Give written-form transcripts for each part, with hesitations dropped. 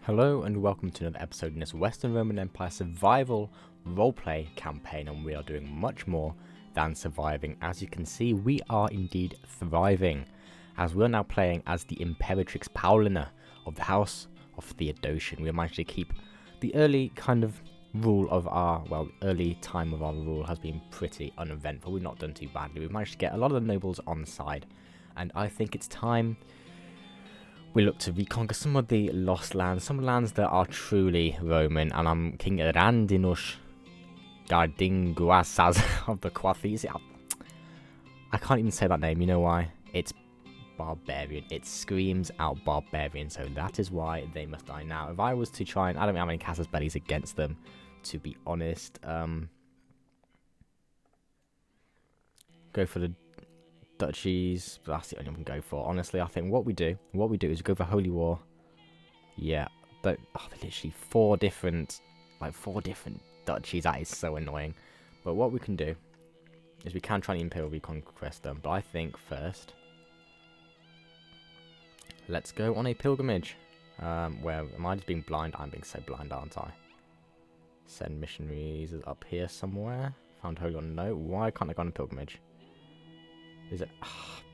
Hello and welcome to another episode in this Western Roman Empire survival roleplay campaign, and we are doing much more than surviving. As you can see, we are indeed thriving, as we are now playing as the Imperatrix Paulina of the House of Theodosian. We have managed to keep the early kind of rule of our, early time of our rule has been pretty uneventful. We've not done too badly. We've managed to get a lot of the nobles on the side, and I think it's time we look to reconquer some of the lost lands, some lands that are truly Roman, and I'm King Randinus Gardinguasaz of the Quathis. I can't even say that name, you know why? It's barbarian. It screams out barbarian, so that is why they must die now. If I was to try and, I don't have any casus bellis against them, to be honest. Go for the duchies, but that's the only one we can go for. Honestly, I think what we do is go for Holy War. Yeah, but they're literally four different duchies. That is so annoying. But what we can do is we can try and Imperial reconquest them. But I think first, let's go on a pilgrimage. Where am I just being blind? I'm being so blind, aren't I? Send missionaries up here somewhere. Found Holy War. No, why can't I go on a pilgrimage? Is it?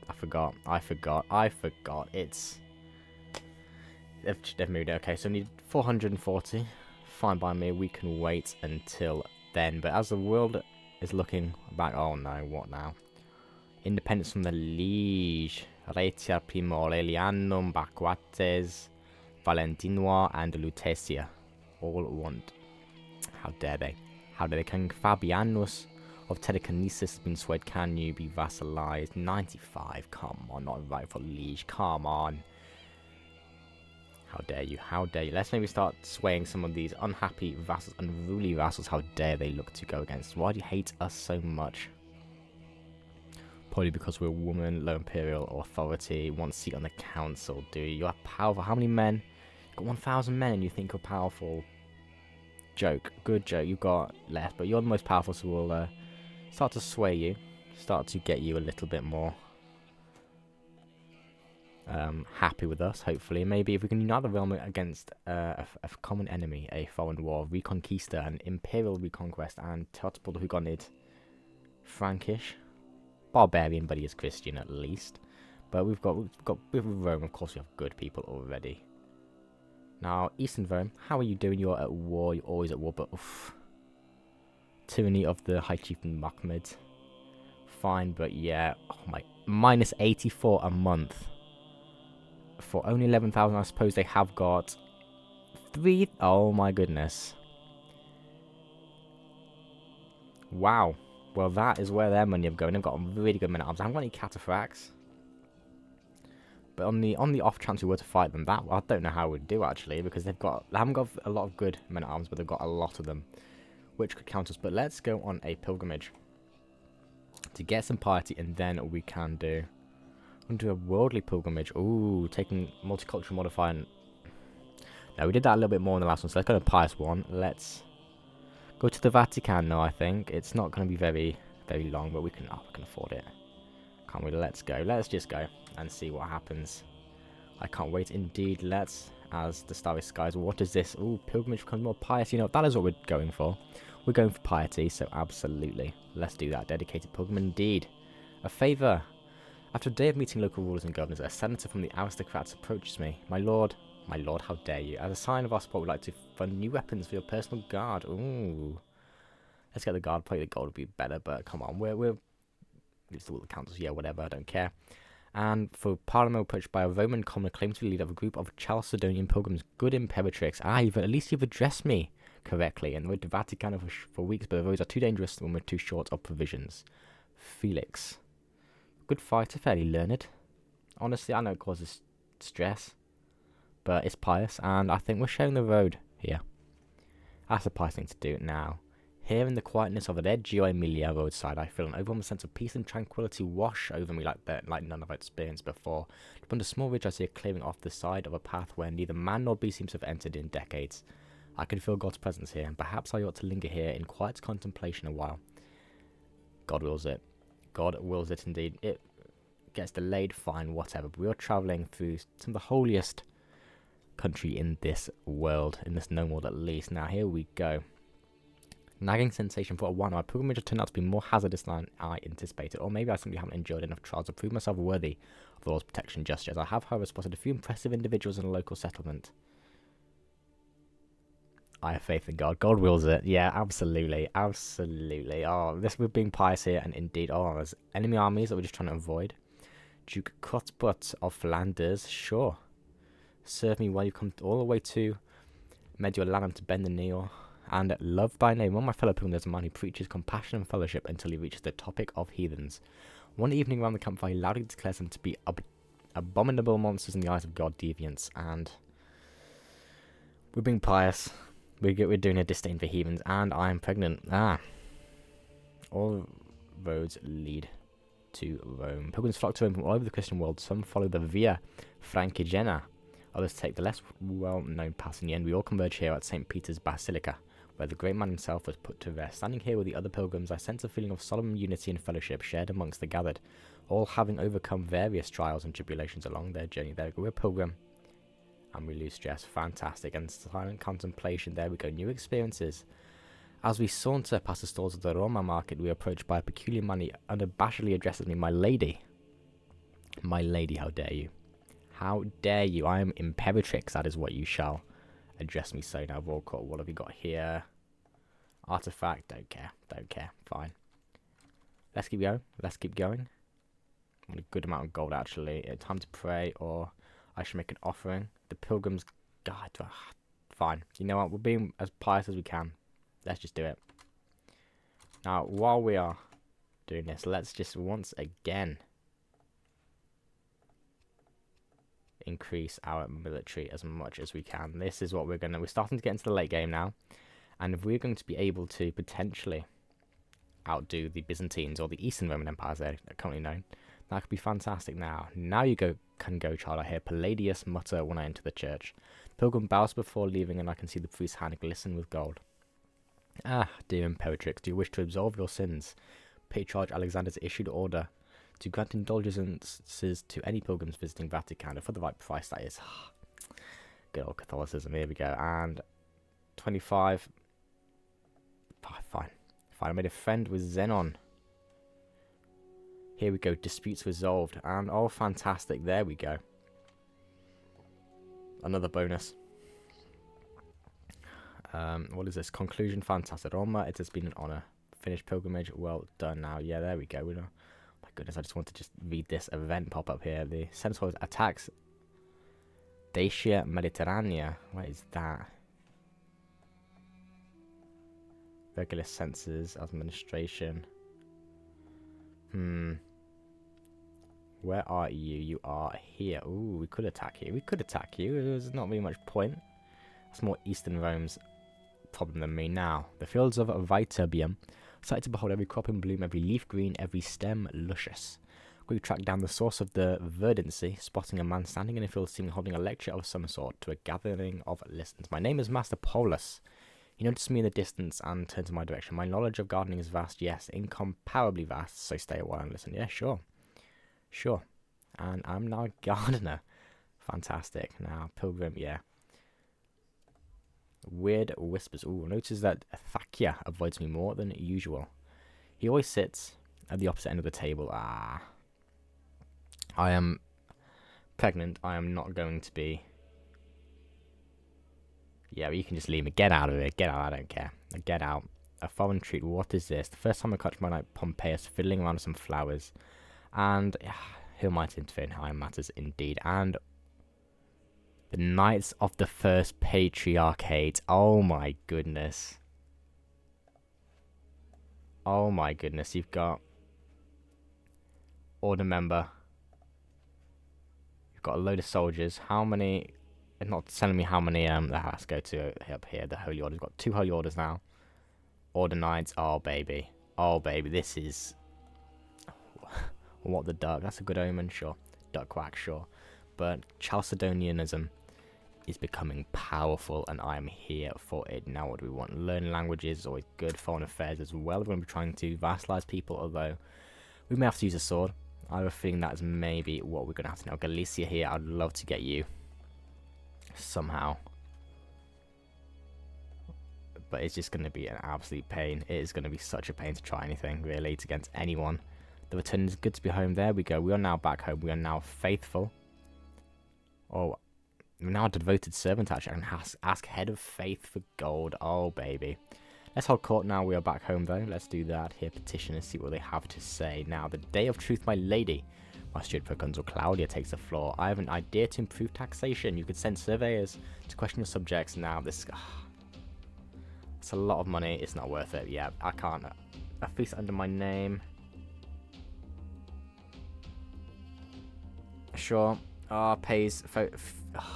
I forgot. It's... They've moved it. Okay, so we need 440. Fine by me. We can wait until then. But as the world is looking back... Oh no, what now? Independence from the Liege. Retia Primo Aurelianum, Baquates, Valentinois, and Lutetia. All want... How dare they? How dare they? King Fabianus of Telekinesis has been swayed. Can you be vassalized? 95. Come on, not right for liege. Come on. How dare you? How dare you? Let's maybe start swaying some of these unhappy vassals, unruly vassals. How dare they look to go against? Why do you hate us so much? Probably because we're a woman, low imperial authority, one seat on the council. Do you? You're powerful. How many men? You've got 1,000 men and you think you're powerful. Joke. Good joke. You've got less, but you're the most powerful, so we'll start to sway you, start to get you a little bit more happy with us, hopefully. Maybe if we can unite the realm against a common enemy, a foreign war, Reconquista, an imperial reconquest, and Totpol who got it Frankish. Barbarian, but he is Christian at least. But we've got with Rome, of course, we have good people already. Now, Eastern Rome, how are you doing? You're at war, you're always at war, but oof. Tyranny of the High Chieftain Mahmud. Fine, but yeah. Oh my. Minus 84 a month. For only 11,000, I suppose they have got 3. Oh my goodness. Wow. Well, that is where their money have gone. They've got really good men at arms. I haven't got any cataphracts. But on the off chance we were to fight them, that I don't know how we'd do actually, because they haven't got a lot of good men at arms, but they've got a lot of them, which could count us. But let's go on a pilgrimage to get some piety, and then we can do a worldly pilgrimage. Ooh, taking multicultural modifier. Now we did that a little bit more in the last one, so let's go to pious one. Let's go to the Vatican now. I think it's not going to be very long, but we can afford it, can't we? Let's go. Let's just go and see what happens. I can't wait indeed. Let's, as the starry skies. What is this? Ooh, pilgrimage becomes more pious. You know, that is what we're going for. We're going for piety, so absolutely. Let's do that. Dedicated pilgrim indeed. A favour. After a day of meeting local rulers and governors, a senator from the aristocrats approaches me. My lord, how dare you? As a sign of our support, we'd like to fund new weapons for your personal guard. Ooh. Let's get the guard plate. The gold would be better, but come on. We're it's all the councils. Yeah, whatever. I don't care. And for Parliament approached by a Roman commoner claimed to be the leader of a group of Chalcedonian pilgrims. Good Imperatrix. At least you've addressed me correctly, and we're to Vatican for weeks, but the roads are too dangerous when we're too short of provisions. Felix. Good fighter, fairly learned. Honestly, I know it causes stress, but it's pious, and I think we're showing the road here. That's a pious thing to do now. Here in the quietness of the Reggio Emilia roadside, I feel an overwhelming sense of peace and tranquility wash over me like none I've experienced before. Upon a small ridge, I see a clearing off the side of a path where neither man nor beast seems to have entered in decades. I can feel God's presence here, and perhaps I ought to linger here in quiet contemplation a while. God wills it. God wills it indeed. It gets delayed, fine, whatever. But we are travelling through some of the holiest country in this world, in this known world at least. Now, here we go. Nagging sensation for a one. My pilgrimage has turned out to be more hazardous than I anticipated, or maybe I simply haven't endured enough trials to prove myself worthy of the law's protection just yet. I have, however, spotted a few impressive individuals in a local settlement. I have faith in God. God wills it. Yeah, absolutely. Absolutely. Oh, this we're being pious here, and indeed, oh, there's enemy armies that we're just trying to avoid. Duke Cuthbert of Flanders, sure. Serve me while you come all the way to Mediolanum to bend the knee, and love thy name. One of my fellow pilgrims is a man who preaches compassion and fellowship until he reaches the topic of heathens. One evening around the campfire, he loudly declares them to be abominable monsters in the eyes of God, deviants, and we're being pious. We're doing a disdain for heathens, and I am pregnant. All roads lead to Rome. Pilgrims flock to Rome from all over the Christian world. Some follow the Via Francigena. Others take the less well-known path. In the end, we all converge here at St. Peter's Basilica, where the great man himself was put to rest. Standing here with the other pilgrims, I sense a feeling of solemn unity and fellowship shared amongst the gathered, all having overcome various trials and tribulations along their journey. There we go, we're a pilgrim, and we lose stress. Fantastic. And silent contemplation. There we go, new experiences. As we saunter past the stalls of the Roma market, we are approached by a peculiar man. He unabashedly addresses me, my lady. My lady, how dare you? How dare you? I am Imperatrix, that is what you shall address me so. Now, Volcott, what have we got here? Artifact, don't care, fine. Let's keep going, I want a good amount of gold, actually. Time to pray, or I should make an offering. The pilgrim's guide, fine. You know what, we're being as pious as we can. Let's just do it. Now, while we are doing this, let's just once again increase our military as much as we can. This is what we're starting to get into the late game now, and if we're going to be able to potentially outdo the Byzantines or the Eastern Roman empires they're currently known, that could be fantastic. Now you can go, child. I hear Palladius mutter when I enter the church. Pilgrim bows before leaving, and I can see the priest's hand glisten with gold. Ah, dear Imperatrix, do you wish to absolve your sins? Patriarch Alexander's issued order to grant indulgences to any pilgrims visiting Vatican, for the right price, that is. Good old Catholicism, here we go. And 25. Fine. I made a friend with Zenon. Here we go, disputes resolved. And, oh, fantastic, there we go. Another bonus. What is this? Conclusion, fantastic. Roma, it has been an honor. Finished pilgrimage, well done now. Yeah, there we go. Oh my goodness, I just want to just read this event pop up here. The Centaurs attacks Dacia Mediterranea. What is that? Regular census, administration. Where are you? You are here. Ooh, we could attack you. There's not really much point. That's more Eastern Rome's problem than me. Now, the fields of Viterbium, sight to behold, every crop in bloom, every leaf green, every stem luscious. We track down the source of the verdancy, spotting a man standing in a field, seemingly holding a lecture of some sort to a gathering of listeners. My name is Master Paulus. He noticed me in the distance and turned in my direction. My knowledge of gardening is vast, yes, incomparably vast, so stay a while and listen. Yeah, sure. And I'm now a gardener. Fantastic. Now, pilgrim, yeah. Weird whispers. Ooh, notice that Thakia avoids me more than usual. He always sits at the opposite end of the table. I am pregnant. I am not going to be. Yeah, but you can just leave me. Get out of here. Get out. I don't care. Get out. A foreign treat. What is this? The first time I catch my night, Pompeius fiddling around with some flowers. And who might interfere in how it matters indeed. And the Knights of the First Patriarchate. Oh my goodness. Oh my goodness. You've got Order member. You've got a load of soldiers. How many? It's not telling me how many. Let's go to up here. The Holy Order. We've got 2 Holy Orders now. Order Knights. Oh baby. Oh baby. This is. What the duck? That's a good omen. Sure. Duck quack. Sure. But Chalcedonianism is becoming powerful, and I am here for it. Now, what do we want? Learning languages is always good. Foreign affairs as well. We're going to be trying to vassalize people, although we may have to use a sword. I have a feeling that is maybe what we're going to have to know. Galicia here, I'd love to get you. somehow. But it's just going to be an absolute pain. It is going to be such a pain to try anything, really, against anyone. The return is good to be home. There we go. We are now back home. We are now faithful. Oh, we're now a devoted servant, actually. I can ask head of faith for gold. Oh, baby. Let's hold court now. We are back home, though. Let's do that. Hear petition and see what they have to say. Now, the day of truth, my lady. My steward Proconsul Claudia takes the floor. I have an idea to improve taxation. You could send surveyors to question your subjects. Now, this... it's a lot of money. It's not worth it. Yeah, I can't. A feast under my name. Sure. Pays...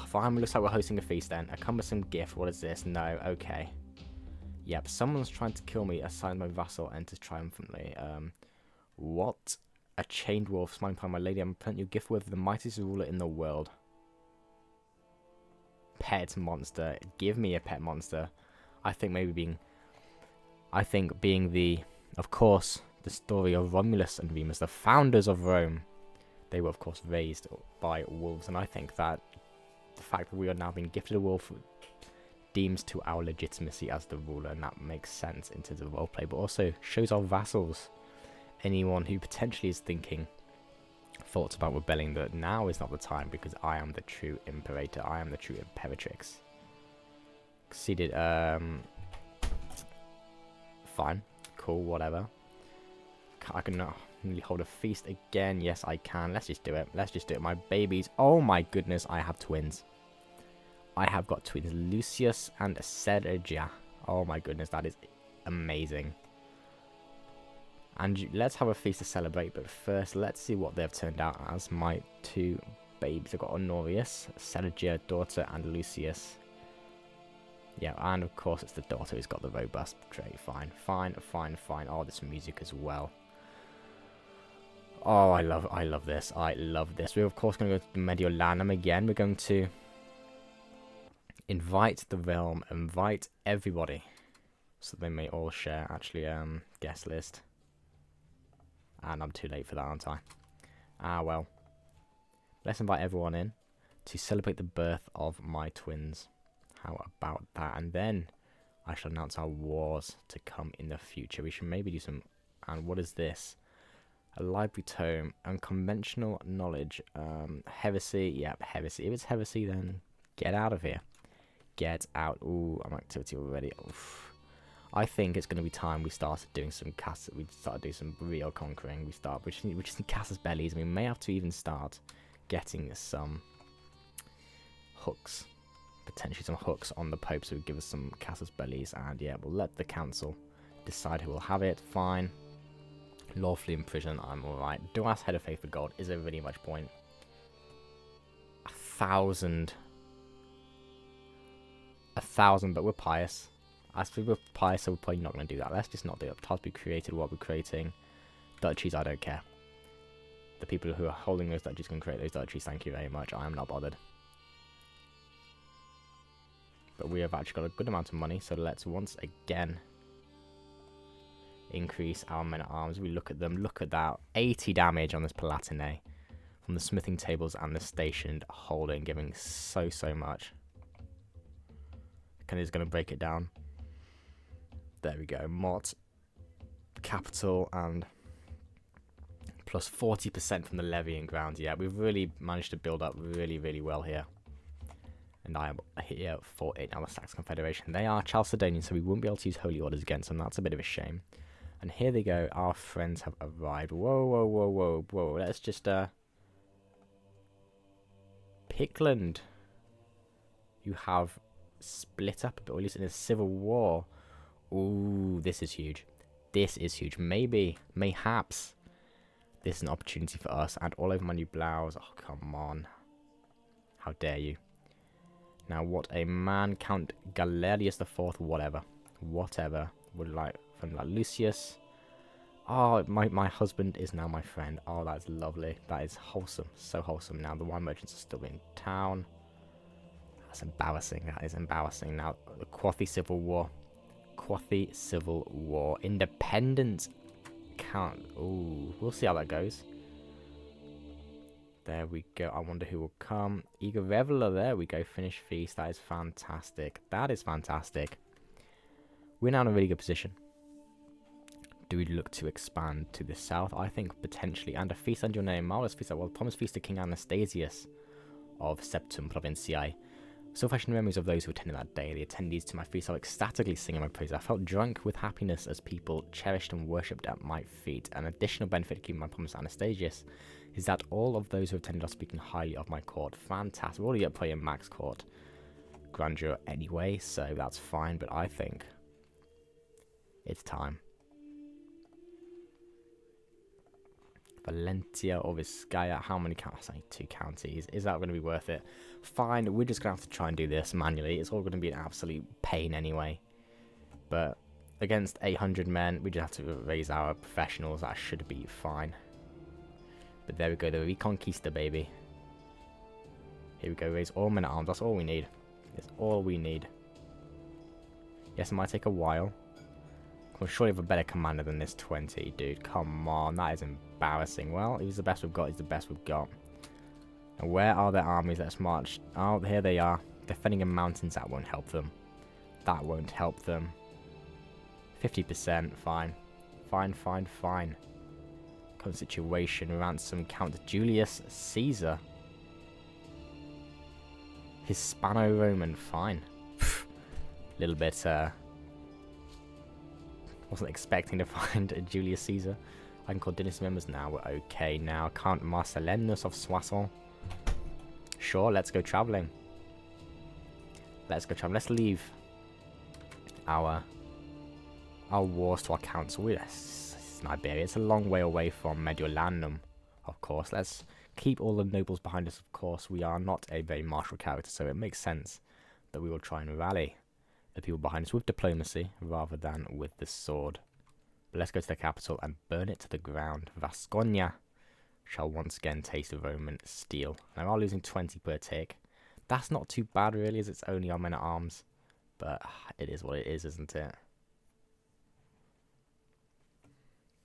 fine, looks like we're hosting a feast then. A cumbersome gift. What is this? No. Okay. Yep, someone's trying to kill me. Assign my vassal. Enters triumphantly. What? A chained wolf. Smiling upon my lady. I'm putting your gift with the mightiest ruler in the world. Pet monster. Give me a pet monster. I think maybe being... the... Of course, the story of Romulus and Remus, the founders of Rome. They were, of course, raised by wolves. And I think that the fact that we are now being gifted a wolf deems to our legitimacy as the ruler. And that makes sense in terms of roleplay. But also shows our vassals, anyone who potentially is thinking thoughts about rebelling, that now is not the time, because I am the true Imperator. I am the true Imperatrix. Conceded, fine, cool, whatever. I can really hold a feast again. Yes, I can. Let's just do it. Let's just do it. My babies. Oh my goodness, I have twins. I have got twins, Lucius and Sergia. Oh my goodness, that is amazing. And let's have a feast to celebrate, but first, let's see what they've turned out as. My two babies. I've got Honorius, Sergia, daughter, and Lucius. Yeah, and of course it's the daughter who's got the robust trait. Fine, fine, fine, fine. Oh, this music as well. Oh, I love this. I love this. We're of course going to go to Mediolanum again. We're going to invite the realm, invite everybody, so they may all share. Actually, guest list. And I'm too late for that, aren't I? Ah, well. Let's invite everyone in to celebrate the birth of my twins. How about that? And then I shall announce our wars to come in the future. We should maybe do some... And what is this? A library tome. Unconventional knowledge. Heresy. Yep, heresy. If it's heresy, then get out of here. Get out. Ooh, I'm activity already. Oof. I think it's going to be time we started doing some we started doing some real conquering. We just need casus bellis. We may have to even start getting some hooks. Potentially some hooks on the Pope, so give us some casus bellis. And yeah, we'll let the council decide who will have it. Fine. Lawfully imprisoned, I'm alright. Do ask head of faith for gold. Is there really much point? 1,000. 1,000, but we're pious. As for we're pious, so we're probably not going to do that. Let's just not do it. Tiles be created what we're creating. Duchies, I don't care. The people who are holding those duchies can create those duchies. Thank you very much. I am not bothered. But we have actually got a good amount of money, so let's once again increase our men-at-arms. We look at them. Look at that. 80 damage on this Palatine from the smithing tables and the stationed holding, giving so much. Kenny's going to break it down. There we go. Mott, capital, and plus 40% from the levying grounds. Yeah, we've really managed to build up really well here. And I am here for it now, the Saxon Confederation. They are Chalcedonian, so we won't be able to use holy orders against them. That's a bit of a shame. And here they go. Our friends have arrived. Whoa. Let's just, Pickland. You have split up a bit, or at least in a civil war. Ooh, this is huge. This is huge. Mayhaps, this is an opportunity for us. And all over my new blouse. Oh, come on. How dare you. Now, what a man, Count Galerius IV, whatever, would like from like Lucius. Oh, my husband is now my friend. Oh, that's lovely. That is wholesome, so wholesome. Now, the wine merchants are still in town. That's embarrassing. That is embarrassing. Now, the Quathy Civil War. Independent Count. Ooh, we'll see how that goes. There we go. I wonder who will come. Eager Reveler. There we go. Finish feast. That is fantastic. That is fantastic. We're now in a really good position. Do we look to expand to the south? I think potentially. And a feast under your name. Marvelous feast. Well, promise feast to King Anastasius of Septum Provinciae. So fresh in memories of those who attended that day. The attendees to my feast are ecstatically singing my praise. I felt drunk with happiness as people cherished and worshipped at my feet. An additional benefit of keeping my promise to Anastasius is that all of those who attended are speaking highly of my court. Fantastic. We're already at playing max court grandeur anyway, so that's fine. But I think it's time. Valentia or Vizcaya. How many counties? 2 counties. Is that going to be worth it? Fine, we're just going to have to try and do this manually. It's all going to be an absolute pain anyway. But against 800 men, we just have to raise our professionals. That should be fine. But there we go, the Reconquista, baby. Here we go, raise all men at arms. That's all we need. That's all we need. Yes, it might take a while. We'll surely have a better commander than this 20, dude. Come on, that is embarrassing. Well, he's the best we've got. He's the best we've got. And where are their armies? Let's march. Oh, here they are. Defending in mountains. That won't help them. That won't help them. 50%. Fine. Fine, fine, fine. Current situation. Ransom Count Julius Caesar. Hispano-Roman. Fine. Little bit, wasn't expecting to find a Julius Caesar. I can call dynasty members now. We're okay now. Count Marcellinus of Soissons. Sure, let's go traveling. Let's go traveling. Let's leave our wars to our council. Yes, it's in Iberia. It's a long way away from Mediolanum, of course. Let's keep all the nobles behind us, of course. We are not a very martial character, so it makes sense that we will try and rally the people behind us with diplomacy rather than with the sword. But let's go to the capital and burn it to the ground. Vasconia shall once again taste of Roman steel. Now we are losing 20 per tick. That's not too bad really, as it's only our men at arms. But it is what it is, isn't it?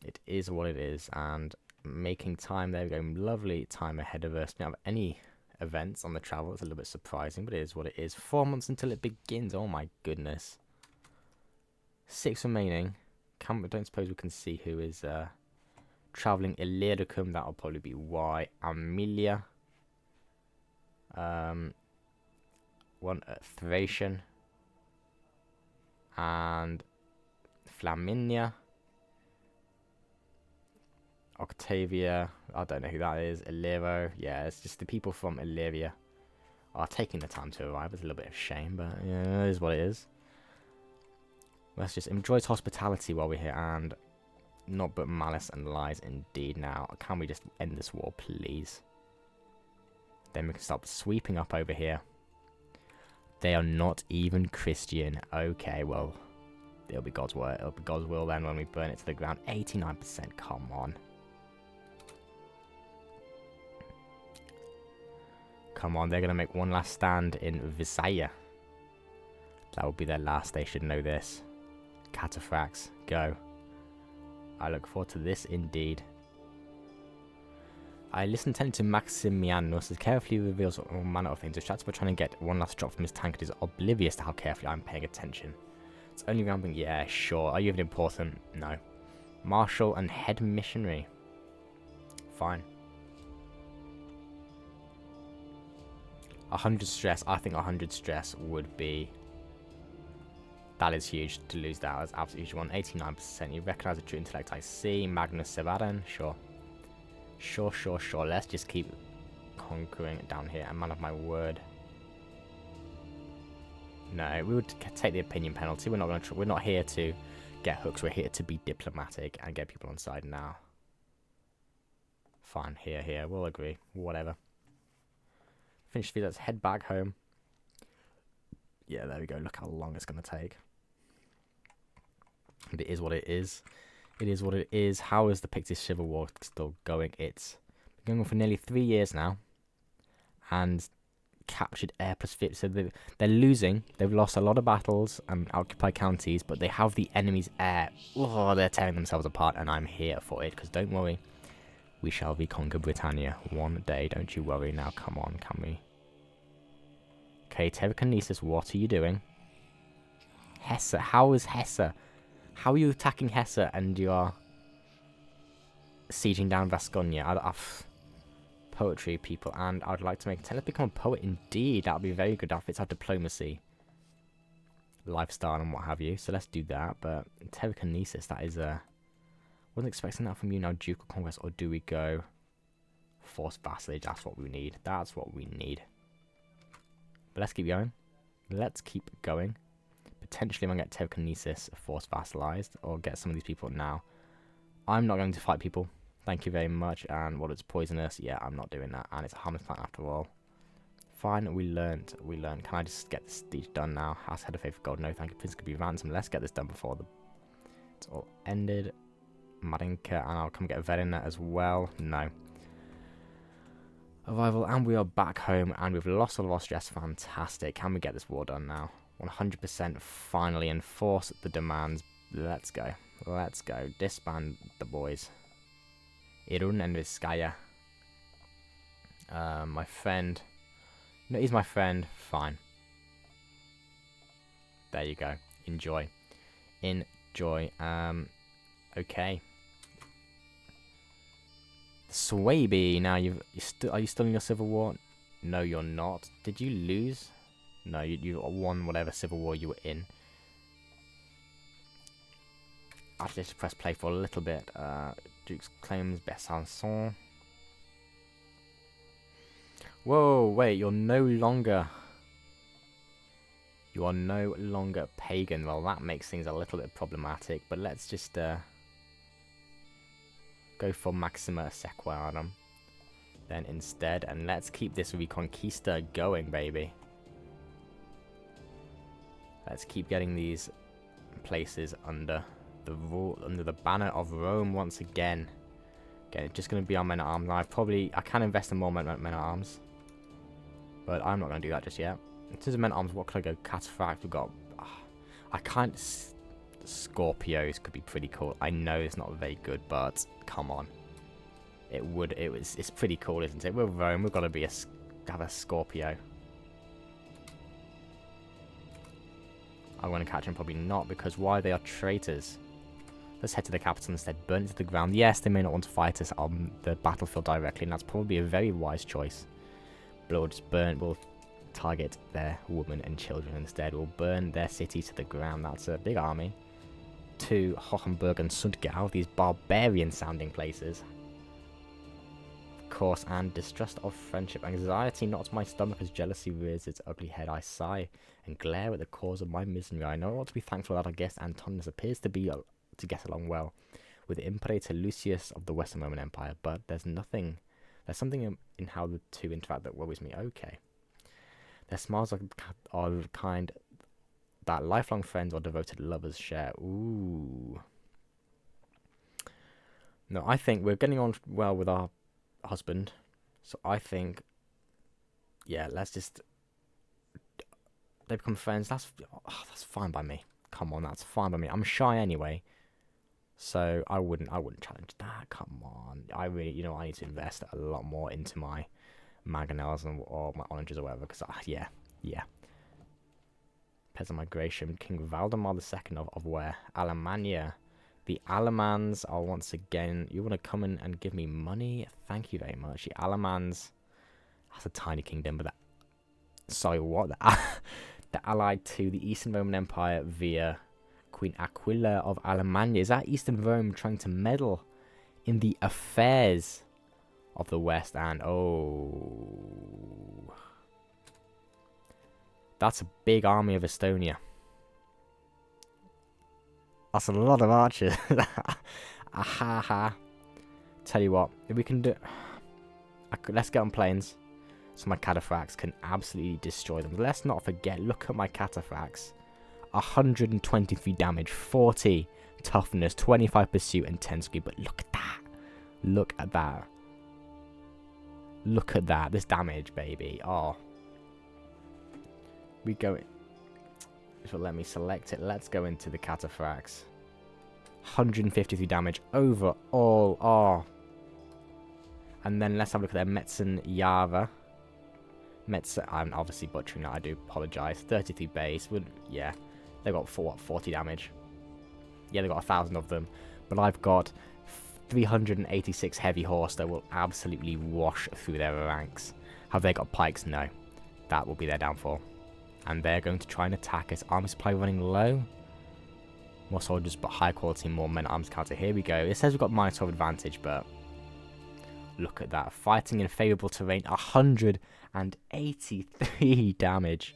It is what it is. And making time, there we go. Lovely time ahead of us. We don't have any events on the travel. It's a little bit surprising, but it is what it is. 4 months until it begins. Oh my goodness. 6 remaining. Don't suppose we can see who is traveling Illyricum. That'll probably be Y. Amelia. One at Thracian. And Flaminia. Octavia, I don't know who that is. Illyricum, yeah, it's just the people from Illyria are taking the time to arrive. It's a little bit of shame, but yeah, it is what it is. Let's just enjoy its hospitality while we're here, and not but malice and lies indeed. Now, can we just end this war, please? Then we can start sweeping up over here. They are not even Christian. Okay, well, it'll be God's will. It'll be God's will then when we burn it to the ground. 89%, come on. Come on, they're going to make one last stand in Visaya. That will be their last. They should know this. Cataphracts, go. I look forward to this indeed. I listen intently to Maximianus as carefully reveals all manner of things. Distracted by trying to get one last drop from his tankard is oblivious to how carefully I'm paying attention. It's only rambling. Yeah, sure. Are you even important? No. Marshal and head missionary. Fine. 100 stress. I think 100 stress would be... That is huge to lose that. That's absolutely huge. 89%. You recognise the true intellect. I see. Magnus Severin. Sure. Sure. Let's just keep conquering it down here. And man of my word. No, we would take the opinion penalty. We're not going to. We're not here to get hooks. We're here to be diplomatic and get people on side now. Fine. Here. We'll agree. Whatever. Finish the let's head back home. Yeah, there we go. Look how long it's going to take. And it is what it is. It is what it is. How is the Pictish Civil War still going? It's been going on for nearly 3 years now. And captured air plus 50. So they're losing. They've lost a lot of battles and occupied counties. But they have the enemy's air. Oh, they're tearing themselves apart. And I'm here for it. Because don't worry. We shall reconquer Britannia one day, don't you worry. Now, come on, can we? Okay, telekinesis, what are you doing? Hesse, how is Hesse? How are you attacking Hesse and you are sieging down Vasconia? Poetry, people, and I'd like to make let's become a poet indeed. That would be very good. That fits our diplomacy, lifestyle, and what have you. So let's do that. But telekinesis, that is wasn't expecting that from you. Now, ducal conquest, or do we go forced vassalage? That's what we need. That's what we need. But let's keep going. Let's keep going. Potentially, I'm gonna get telekinesis forced vassalized, or get some of these people now. I'm not going to fight people. Thank you very much. And what, it's poisonous? Yeah, I'm not doing that. And it's a harmless plant after all. Fine, we learned. Can I just get this siege done now? Ask head of faith for gold. No, thank you. Prince could be ransom. Let's get this done before it's all ended. Marinka, and I'll come get a vet in there as well. No. Arrival, and we are back home, and we've lost all of our stress. Fantastic. Can we get this war done now? 100% finally enforce the demands. Let's go. Let's go. Disband the boys. Irun and Vizcaya. My friend. No, he's my friend. Fine. There you go. Enjoy. Enjoy. Okay. Swaby. Now are you still in your civil war? No, you're not. Did you lose? No, you won whatever civil war you were in. Actually, let's press play for a little bit. Duke's claims Besançon. Whoa, wait, you're no longer pagan. Well, that makes things a little bit problematic, but let's just go for Maxima Sequarum then instead, and let's keep this Reconquista going, baby. Let's keep getting these places under the banner of Rome once again. Again, it's just going to be our men at arms. I can invest in more men at arms, but I'm not going to do that just yet. In terms of men at arms, what could I go? Cataphract. We've got. I can't. Scorpios could be pretty cool. I know it's not very good, but come on, it's pretty cool, isn't it? We're Rome. We've got to have a Scorpio. I'm going to catch them, probably not, because why? They are traitors. Let's head to the capital instead. Burn it to the ground. Yes, they may not want to fight us on the battlefield directly, and that's probably a very wise choice. But we'll just burn. We'll target their women and children instead. We'll burn their city to the ground. That's a big army. To Hohenberg and Sundgau, these barbarian-sounding places. Of course, and distrust of friendship. Anxiety knots my stomach as jealousy rears its ugly head. I sigh and glare at the cause of my misery. I know I ought to be thankful that our guest Antonius appears to get along well with the Imperator Lucius of the Western Roman Empire, but there's something in how the two interact that worries me. Okay. Their smiles are the kind that lifelong friends or devoted lovers share. Ooh. No, I think we're getting on well with our husband, so I think, yeah, let's just. They become friends. That's fine by me. Come on, that's fine by me. I'm shy anyway, so I wouldn't challenge that. Come on, I really, I need to invest a lot more into my mangonels or my oranges or whatever. Because yeah. Peasant migration. King Valdemar II of where? Alemannia. The Alamans are once again. You want to come in and give me money? Thank you very much. The Alamans. That's a tiny kingdom, but sorry, what? The allied to the Eastern Roman Empire via Queen Aquila of Alemannia. Is that Eastern Rome trying to meddle in the affairs of the West? And that's a big army of Estonia. That's a lot of archers. Ahaha. Tell you what, if we can do, let's get on planes. So my cataphracts can absolutely destroy them. Let's not forget, look at my cataphracts. 123 damage, 40 toughness, 25 pursuit, and 10 speed. But look at that. Look at that. Look at that. This damage, baby. Oh. We go. So let me select it. Let's go into the cataphracts. 153 damage overall. Oh. And then let's have a look at their Metzen Java. Metzen, I'm obviously butchering that, I do apologise. 33 base, yeah. They've got 40 damage. Yeah, they've got 1,000 of them. But I've got 386 heavy horse that will absolutely wash through their ranks. Have they got pikes? No. That will be their downfall. And they're going to try and attack us. Army supply running low. More soldiers, but high quality, more men-at-arms counter. Here we go. It says we've got -12 advantage, but look at that. Fighting in favourable terrain. 183 damage.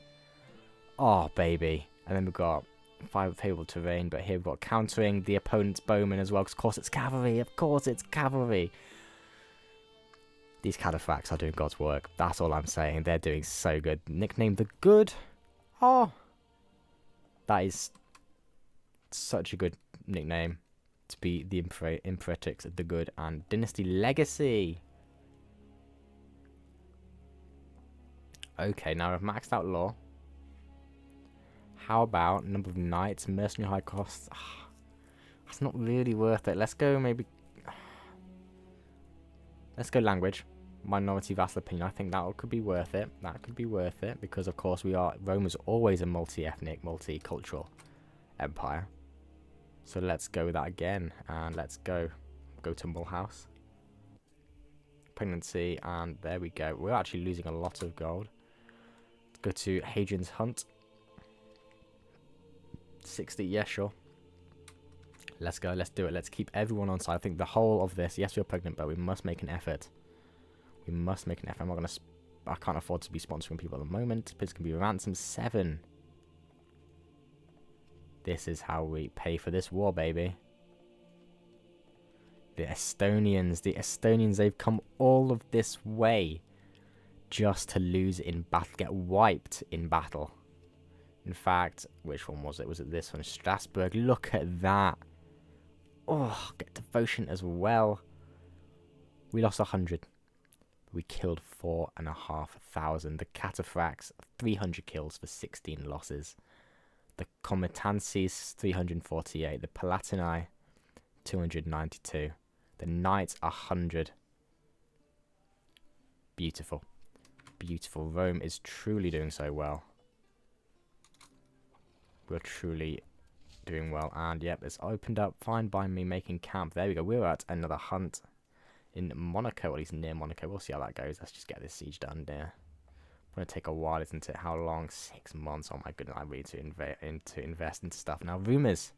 Oh, baby. And then we've got 5 favourable terrain, but here we've got countering the opponent's bowmen as well, because of course it's cavalry. Of course it's cavalry. These cataphracts are doing God's work. That's all I'm saying. They're doing so good. Nicknamed the Good. Oh. That is such a good nickname to be the Imperatrix, the Good, and Dynasty Legacy. Okay, now I've maxed out law. How about number of knights, mercenary high costs? That's not really worth it. Let's go maybe... Let's go language. Minority vassal opinion. I think that could be worth it. That could be worth it because, of course, Rome is always a multi-ethnic, multicultural empire. So let's go with that again, and let's go to Mulhouse. Pregnancy, and there we go. We're actually losing a lot of gold. Let's go to Hadrian's Hunt. 60, yeah, sure. Let's go, let's do it. Let's keep everyone on side. I think the whole of this, yes, we're pregnant, but we must make an effort. We must make an effort. I'm not going to... I can't afford to be sponsoring people at the moment. Please can be ransom 7. This is how we pay for this war, baby. The Estonians, they've come all of this way just to lose in battle, get wiped in battle. In fact, which one was it? Was it this one? Strasbourg. Look at that. Oh, get devotion as well. We lost 100. We killed 4,500. The cataphracts, 300 kills for 16 losses. The Comitances, 348. The Palatini, 292. The Knights, 100. Beautiful. Beautiful. Rome is truly doing so well. We're truly doing well. And, yep, it's opened up. Fine by me making camp. There we go. We're at another hunt in Monaco, or at least near Monaco. We'll see how that goes. Let's just get this siege done there. Going to take a while, isn't it? How long? 6 months. Oh my goodness, I really need to invest into stuff now. Rumors.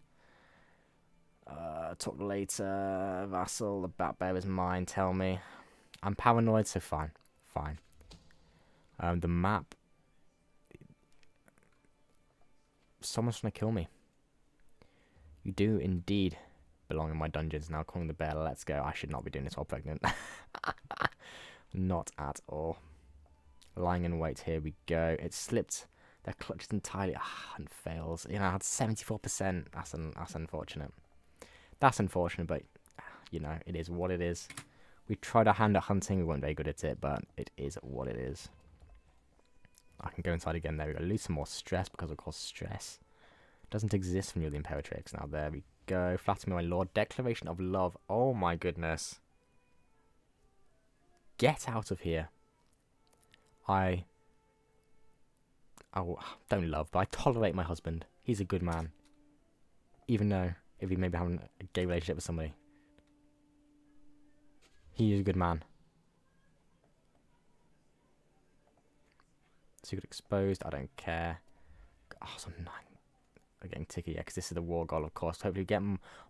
Talk later. Vassal, the bat bear is mine. Tell me. I'm paranoid, so fine. Fine. The map. Someone's trying to kill me. You do indeed belong in my dungeons. Now calling the bear. Let's go. I should not be doing this while pregnant. Not at all. Lying in wait, here we go. It slipped their clutches entirely and fails. You know, I had 74%. That's unfortunate. That's unfortunate, but you know, it is what it is. We tried our hand at hunting, we weren't very good at it, but it is what it is. I can go inside again, there we go. Lose some more stress, because of course stress doesn't exist when you're the Imperatrix. Now there we go. Flatter me, my lord. Declaration of love. Oh my goodness. Get out of here. I don't love, but I tolerate my husband. He's a good man. Even though, if he may be having a gay relationship with somebody. He is a good man. Secret exposed, I don't care. Oh, some 9. I'm getting ticky, yeah, because this is the war goal, of course. Hopefully we get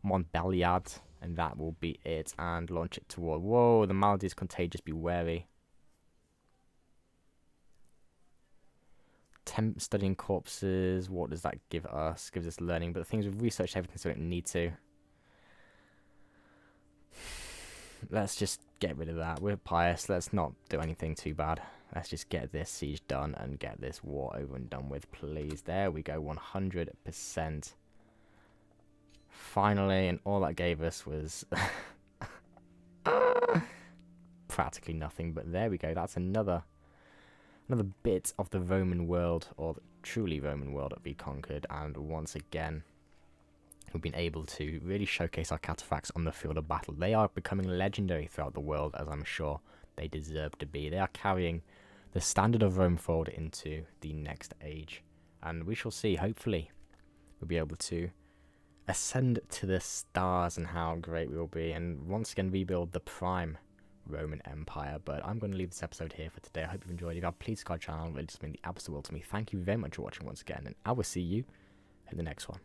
Montbelliad, and that will be it. And launch it toward... Whoa, the malady is contagious, be wary. Studying corpses, what does that give us? Gives us learning, but the things we've researched everything, so we don't need to. Let's just get rid of that. We're pious. Let's not do anything too bad. Let's just get this siege done and get this war over and done with, please. There we go, 100%. Finally, and all that gave us was practically nothing, but there we go. That's another bit of the Roman world, or the truly Roman world, that we conquered. And once again, who've been able to really showcase our cataphracts on the field of battle. They are becoming legendary throughout the world, as I'm sure they deserve to be. They are carrying the standard of Rome forward into the next age. And we shall see, hopefully, we'll be able to ascend to the stars and how great we will be, and once again rebuild the prime Roman Empire. But I'm going to leave this episode here for today. I hope you've enjoyed. If you have, please subscribe to the channel. It just means the absolute world to me. Thank you very much for watching once again, and I will see you in the next one.